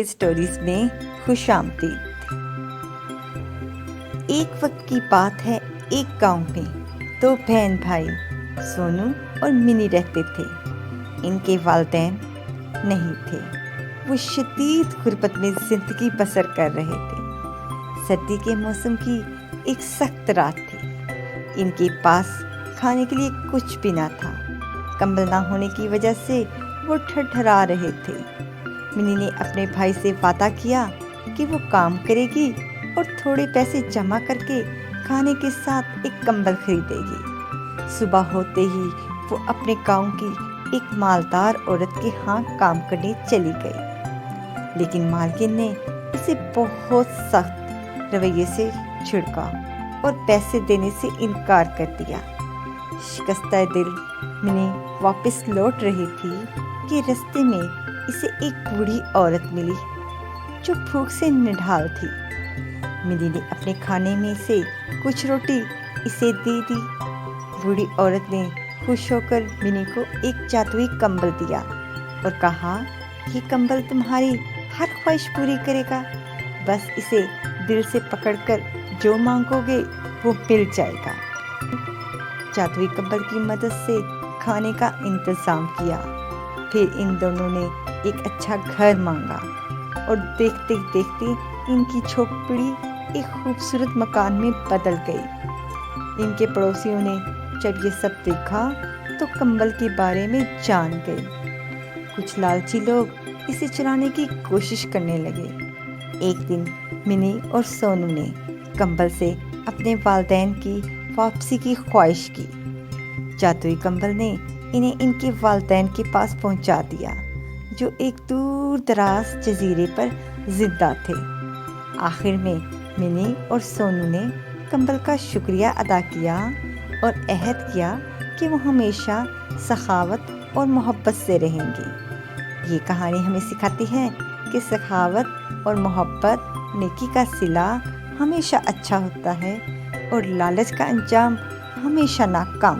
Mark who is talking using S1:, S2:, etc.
S1: Stories में खुश आमदीद। एक वक्त की बात है, एक गांव में दो बहन भाई सोनू और मिनी रहते थे। इनके वालिदैन नहीं थे। वो शदीद गुर्बत में जिंदगी बसर कर रहे थे। सर्दी के मौसम की एक सख्त रात थी। इनके पास खाने के लिए कुछ भी ना था। कंबल ना होने की वजह से वो ठठरा रहे थे। मिनी ने अपने भाई से वादा किया कि वो काम करेगी और थोड़े पैसे जमा करके खाने के साथ एक कंबल खरीदेगी। सुबह होते ही वो अपने गांव की एक मालदार औरत के यहाँ काम करने चली गई, लेकिन मालकिन ने उसे बहुत सख्त रवैये से छिड़का और पैसे देने से इनकार कर दिया। शिकस्ता दिल मिनी वापस लौट रही थी कि रास्ते में इसे एक बूढ़ी औरत मिली जो भूख से निढाल थी। मिनी ने अपने खाने में से कुछ रोटी इसे दे दी। बूढ़ी औरत ने खुश होकर मिनी को एक जादुई कंबल दिया और कहा, ये कंबल तुम्हारी हर ख्वाहिश पूरी करेगा। बस इसे दिल से पकड़कर जो मांगोगे वो मिल जाएगा। जादुई कंबल की मदद से खाने का इंतजाम किया। फिर इन दोनों ने एक अच्छा घर मांगा और देखते देखते इनकी झोपड़ी एक खूबसूरत मकान में बदल गई। इनके पड़ोसियों ने जब ये सब देखा तो कंबल के बारे में जान गए। कुछ लालची लोग इसे चुराने की कोशिश करने लगे। एक दिन मिनी और सोनू ने कंबल से अपने वालिदैन की वापसी की ख्वाहिश की। जादुई कंबल ने इन्हें इनके वालिदैन के पास पहुंचा दिया, जो एक दूर दराज जजीरे पर जिंदा थे। आखिर में मिनी और सोनू ने कंबल का शुक्रिया अदा किया और अहद किया कि वो हमेशा सखावत और मोहब्बत से रहेंगे। ये कहानी हमें सिखाती है कि सखावत और मोहब्बत नेकी का सिला हमेशा अच्छा होता है और लालच का अंजाम हमेशा नाकाम।